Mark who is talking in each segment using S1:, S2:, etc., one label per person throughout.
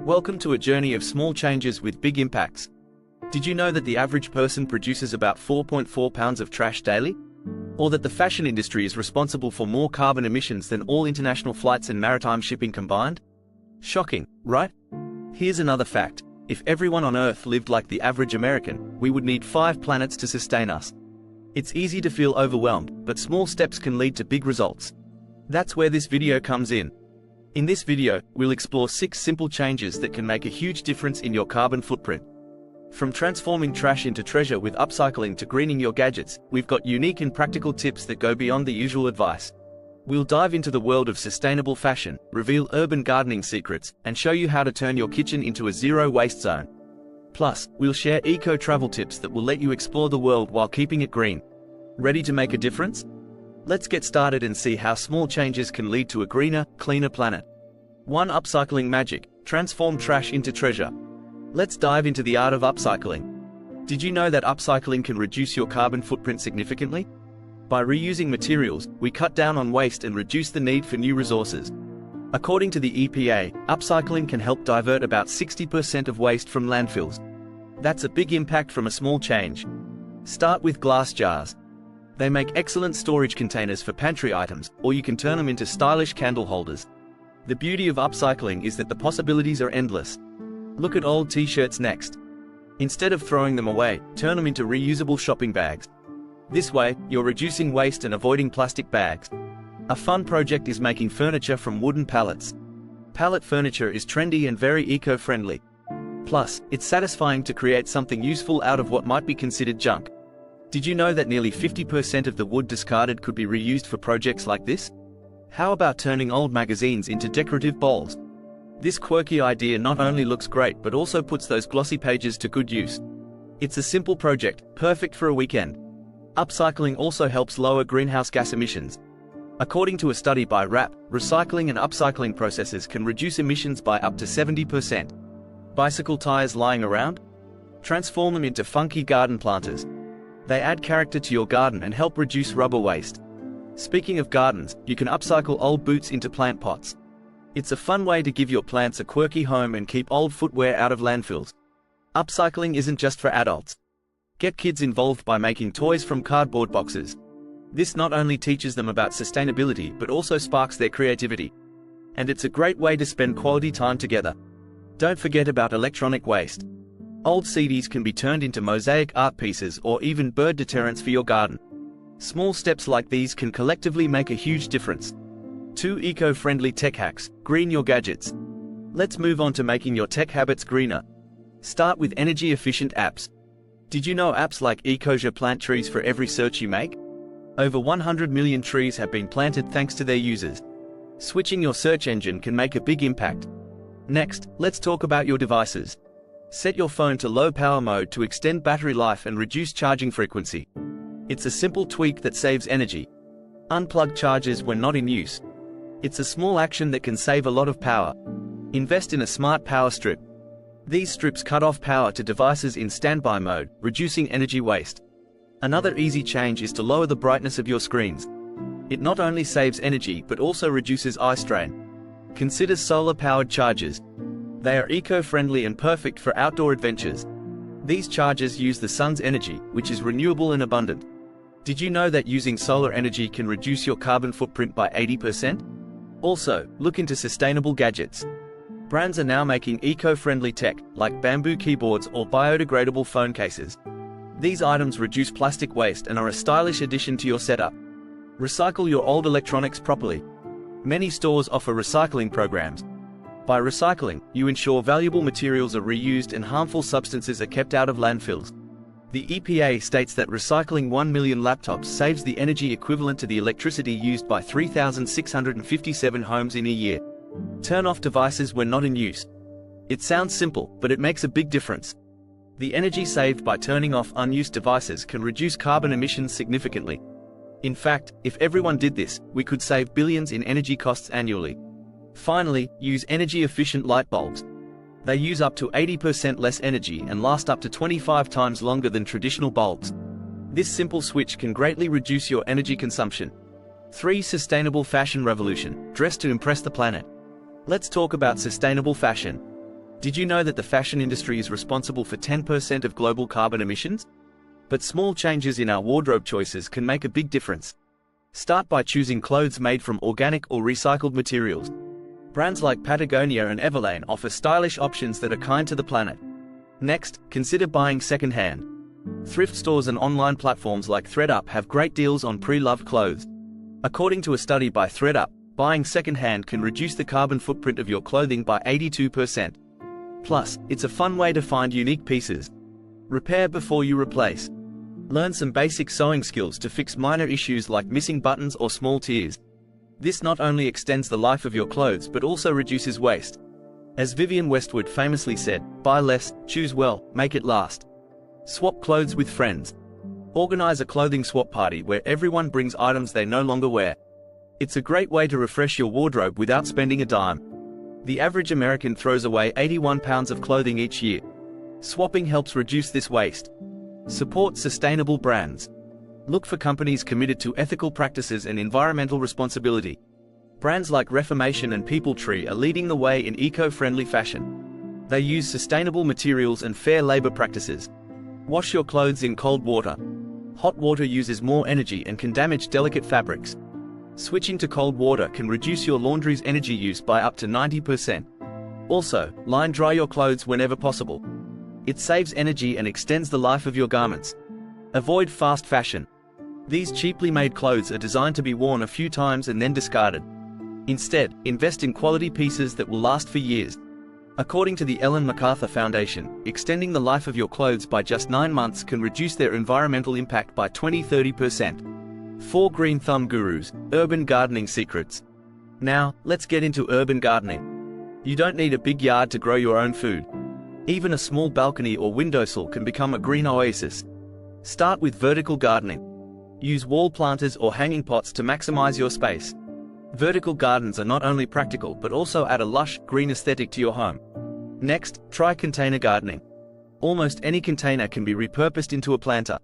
S1: Welcome to a journey of small changes with big impacts. Did you know that the average person produces about 4.4 pounds of trash daily? Or that the fashion industry is responsible for more carbon emissions than all international flights and maritime shipping combined? Shocking, right? Here's another fact. If everyone on Earth lived like the average American, we would need 5 planets to sustain us. It's easy to feel overwhelmed, but small steps can lead to big results. That's where this video comes in. In this video, we'll explore 6 simple changes that can make a huge difference in your carbon footprint. From transforming trash into treasure with upcycling to greening your gadgets, we've got unique and practical tips that go beyond the usual advice. We'll dive into the world of sustainable fashion, reveal urban gardening secrets, and show you how to turn your kitchen into a zero-waste zone. Plus, we'll share eco-travel tips that will let you explore the world while keeping it green. Ready to make a difference? Let's get started and see how small changes can lead to a greener, cleaner planet. 1. Upcycling magic. Transform trash into treasure. Let's dive into the art of upcycling. Did you know that upcycling can reduce your carbon footprint significantly? By reusing materials, we cut down on waste and reduce the need for new resources. According to the EPA, upcycling can help divert about 60% of waste from landfills. That's a big impact from a small change. Start with glass jars. They make excellent storage containers for pantry items, or you can turn them into stylish candle holders. The beauty of upcycling is that the possibilities are endless. Look at old t-shirts next. Instead of throwing them away, turn them into reusable shopping bags. This way, you're reducing waste and avoiding plastic bags. A fun project is making furniture from wooden pallets. Pallet furniture is trendy and very eco-friendly. Plus, it's satisfying to create something useful out of what might be considered junk. Did you know that nearly 50% of the wood discarded could be reused for projects like this? How about turning old magazines into decorative bowls? This quirky idea not only looks great but also puts those glossy pages to good use. It's a simple project, perfect for a weekend. Upcycling also helps lower greenhouse gas emissions. According to a study by WRAP, recycling and upcycling processes can reduce emissions by up to 70%. Bicycle tires lying around? Transform them into funky garden planters. They add character to your garden and help reduce rubber waste. Speaking of gardens, you can upcycle old boots into plant pots. It's a fun way to give your plants a quirky home and keep old footwear out of landfills. Upcycling isn't just for adults. Get kids involved by making toys from cardboard boxes. This not only teaches them about sustainability but also sparks their creativity. And it's a great way to spend quality time together. Don't forget about electronic waste. Old CDs can be turned into mosaic art pieces or even bird deterrents for your garden. Small steps like these can collectively make a huge difference. 2. Eco-friendly tech hacks. Green your gadgets. Let's move on to making your tech habits greener. Start with energy-efficient apps. Did you know apps like Ecosia plant trees for every search you make? Over 100 million trees have been planted thanks to their users. Switching your search engine can make a big impact. Next, let's talk about your devices. Set your phone to low power mode to extend battery life and reduce charging frequency. It's a simple tweak that saves energy. Unplug chargers when not in use. It's a small action that can save a lot of power. Invest in a smart power strip. These strips cut off power to devices in standby mode, reducing energy waste. Another easy change is to lower the brightness of your screens. It not only saves energy but also reduces eye strain. Consider solar-powered chargers. They are eco-friendly and perfect for outdoor adventures. These chargers use the sun's energy, which is renewable and abundant. Did you know that using solar energy can reduce your carbon footprint by 80%? Also, look into sustainable gadgets. Brands are now making eco-friendly tech, like bamboo keyboards or biodegradable phone cases. These items reduce plastic waste and are a stylish addition to your setup. Recycle your old electronics properly. Many stores offer recycling programs. By recycling, you ensure valuable materials are reused and harmful substances are kept out of landfills. The EPA states that recycling 1 million laptops saves the energy equivalent to the electricity used by 3,657 homes in a year. Turn off devices when not in use. It sounds simple, but it makes a big difference. The energy saved by turning off unused devices can reduce carbon emissions significantly. In fact, if everyone did this, we could save billions in energy costs annually. Finally, use energy-efficient light bulbs. They use up to 80% less energy and last up to 25 times longer than traditional bulbs. This simple switch can greatly reduce your energy consumption. 3. Sustainable fashion revolution. Dress to impress the planet. Let's talk about sustainable fashion. Did you know that the fashion industry is responsible for 10% of global carbon emissions? But small changes in our wardrobe choices can make a big difference. Start by choosing clothes made from organic or recycled materials. Brands like Patagonia and Everlane offer stylish options that are kind to the planet. Next, consider buying second-hand. Thrift stores and online platforms like ThredUp have great deals on pre-loved clothes. According to a study by ThredUp, buying second-hand can reduce the carbon footprint of your clothing by 82%. Plus, it's a fun way to find unique pieces. Repair before you replace. Learn some basic sewing skills to fix minor issues like missing buttons or small tears. This not only extends the life of your clothes but also reduces waste. As Vivienne Westwood famously said, buy less, choose well, make it last. Swap clothes with friends. Organize a clothing swap party where everyone brings items they no longer wear. It's a great way to refresh your wardrobe without spending a dime. The average American throws away 81 pounds of clothing each year. Swapping helps reduce this waste. Support sustainable brands. Look for companies committed to ethical practices and environmental responsibility. Brands like Reformation and Peopletree are leading the way in eco-friendly fashion. They use sustainable materials and fair labor practices. Wash your clothes in cold water. Hot water uses more energy and can damage delicate fabrics. Switching to cold water can reduce your laundry's energy use by up to 90%. Also, line dry your clothes whenever possible. It saves energy and extends the life of your garments. Avoid fast fashion. These cheaply made clothes are designed to be worn a few times and then discarded. Instead, invest in quality pieces that will last for years. According to the Ellen MacArthur Foundation, extending the life of your clothes by just 9 months can reduce their environmental impact by 20–30%. 4 Green Thumb Gurus, Urban Gardening Secrets. Now, let's get into urban gardening. You don't need a big yard to grow your own food. Even a small balcony or windowsill can become a green oasis. Start with vertical gardening. Use wall planters or hanging pots to maximize your space. Vertical gardens are not only practical but also add a lush, green aesthetic to your home. Next, try container gardening. Almost any container can be repurposed into a planter.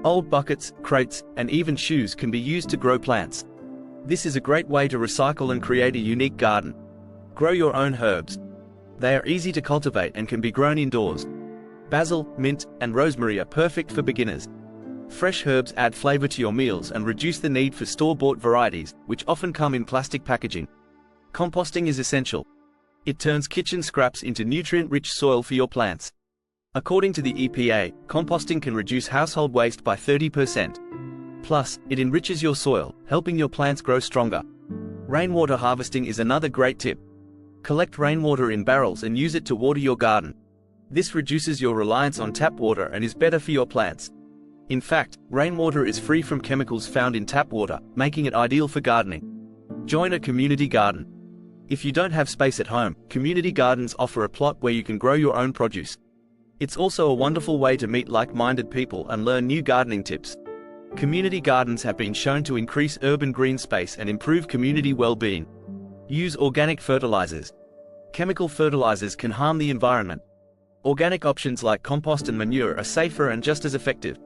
S1: Old buckets, crates, and even shoes can be used to grow plants. This is a great way to recycle and create a unique garden. Grow your own herbs. They are easy to cultivate and can be grown indoors. Basil, mint, and rosemary are perfect for beginners. Fresh herbs add flavor to your meals and reduce the need for store-bought varieties, which often come in plastic packaging. Composting is essential. It turns kitchen scraps into nutrient-rich soil for your plants. According to the EPA, composting can reduce household waste by 30%. Plus, it enriches your soil, helping your plants grow stronger. Rainwater harvesting is another great tip. Collect rainwater in barrels and use it to water your garden. This reduces your reliance on tap water and is better for your plants. In fact, rainwater is free from chemicals found in tap water, making it ideal for gardening. Join a community garden. If you don't have space at home, community gardens offer a plot where you can grow your own produce. It's also a wonderful way to meet like-minded people and learn new gardening tips. Community gardens have been shown to increase urban green space and improve community well-being. Use organic fertilizers. Chemical fertilizers can harm the environment. Organic options like compost and manure are safer and just as effective.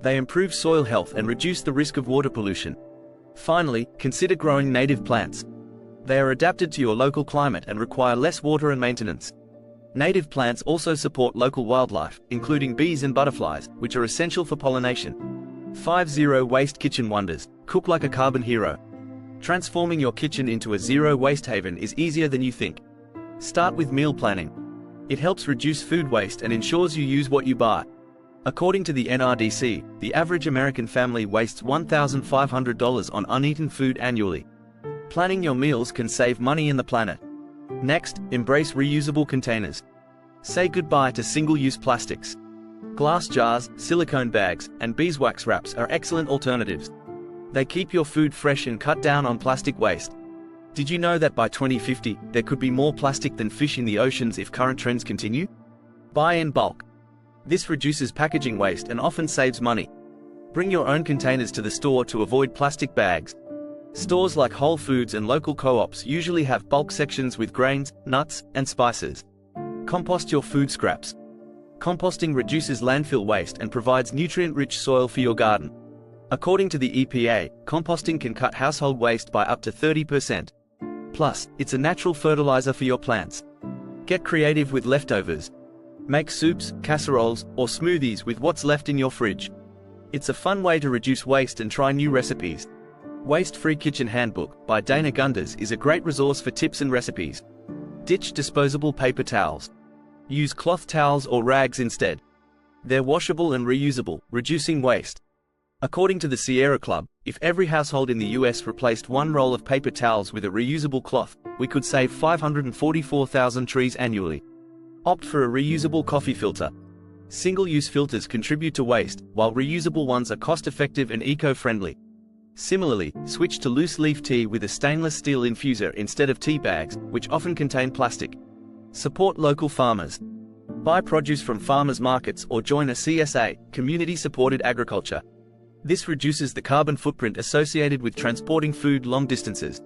S1: They improve soil health and reduce the risk of water pollution. Finally, consider growing native plants. They are adapted to your local climate and require less water and maintenance. Native plants also support local wildlife, including bees and butterflies, which are essential for pollination. 5 Zero Waste Kitchen Wonders. Cook like a carbon hero. Transforming your kitchen into a zero-waste haven is easier than you think. Start with meal planning. It helps reduce food waste and ensures you use what you buy. According to the NRDC, the average American family wastes $1,500 on uneaten food annually. Planning your meals can save money and the planet. Next, embrace reusable containers. Say goodbye to single-use plastics. Glass jars, silicone bags, and beeswax wraps are excellent alternatives. They keep your food fresh and cut down on plastic waste. Did you know that by 2050, there could be more plastic than fish in the oceans if current trends continue? Buy in bulk. This reduces packaging waste and often saves money. Bring your own containers to the store to avoid plastic bags. Stores like Whole Foods and local co-ops usually have bulk sections with grains, nuts, and spices. Compost your food scraps. Composting reduces landfill waste and provides nutrient-rich soil for your garden. According to the EPA, composting can cut household waste by up to 30%. Plus, it's a natural fertilizer for your plants. Get creative with leftovers. Make soups, casseroles, or smoothies with what's left in your fridge. It's a fun way to reduce waste and try new recipes. Waste-Free Kitchen Handbook by Dana Gunders is a great resource for tips and recipes. Ditch disposable paper towels. Use cloth towels or rags instead. They're washable and reusable, reducing waste. According to the Sierra Club, if every household in the US replaced one roll of paper towels with a reusable cloth, we could save 544,000 trees annually. Opt for a reusable coffee filter. Single-use filters contribute to waste, while reusable ones are cost-effective and eco-friendly. Similarly, switch to loose-leaf tea with a stainless steel infuser instead of tea bags, which often contain plastic. Support local farmers. Buy produce from farmers markets or join a CSA, community-supported agriculture. This reduces the carbon footprint associated with transporting food long distances.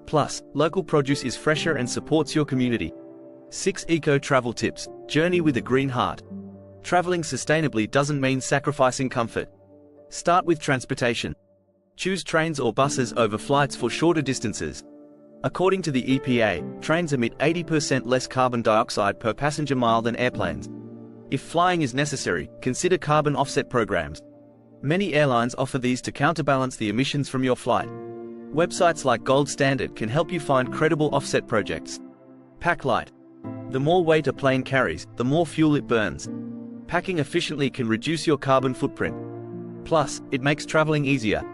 S1: Plus, local produce is fresher and supports your community. 6 Eco-Travel Tips. Journey with a green heart. Traveling sustainably doesn't mean sacrificing comfort. Start with transportation. Choose trains or buses over flights for shorter distances. According to the EPA, trains emit 80% less carbon dioxide per passenger mile than airplanes. If flying is necessary, consider carbon offset programs. Many airlines offer these to counterbalance the emissions from your flight. Websites like Gold Standard can help you find credible offset projects. Pack light. The more weight a plane carries, the more fuel it burns. Packing efficiently can reduce your carbon footprint. Plus, it makes traveling easier.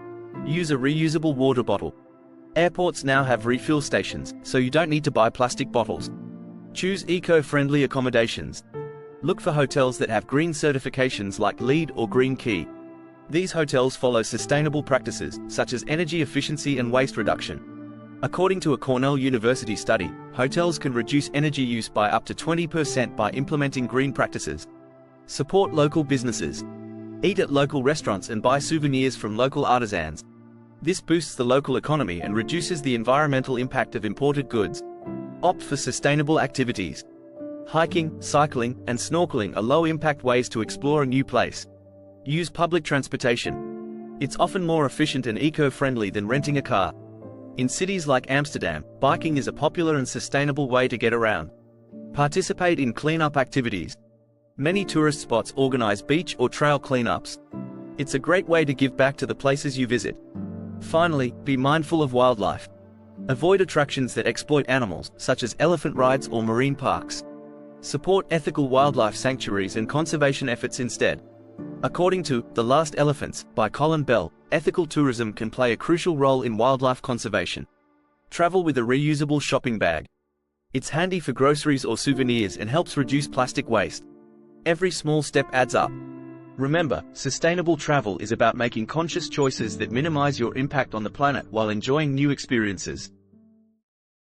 S1: Use a reusable water bottle. Airports now have refill stations, so you don't need to buy plastic bottles. Choose eco-friendly accommodations. Look for hotels that have green certifications like LEED or Green Key. These hotels follow sustainable practices, such as energy efficiency and waste reduction. According to a Cornell University study, hotels can reduce energy use by up to 20% by implementing green practices. Support local businesses. Eat at local restaurants and buy souvenirs from local artisans. This boosts the local economy and reduces the environmental impact of imported goods. Opt for sustainable activities. Hiking, cycling, and snorkeling are low-impact ways to explore a new place. Use public transportation. It's often more efficient and eco-friendly than renting a car. In cities like Amsterdam, biking is a popular and sustainable way to get around. Participate in cleanup activities. Many tourist spots organize beach or trail cleanups. It's a great way to give back to the places you visit. Finally, be mindful of wildlife. Avoid attractions that exploit animals, such as elephant rides or marine parks. Support ethical wildlife sanctuaries and conservation efforts instead. According to The Last Elephants by Colin Bell, ethical tourism can play a crucial role in wildlife conservation. Travel with a reusable shopping bag. It's handy for groceries or souvenirs and helps reduce plastic waste. Every small step adds up. Remember, sustainable travel is about making conscious choices that minimize your impact on the planet while enjoying new experiences.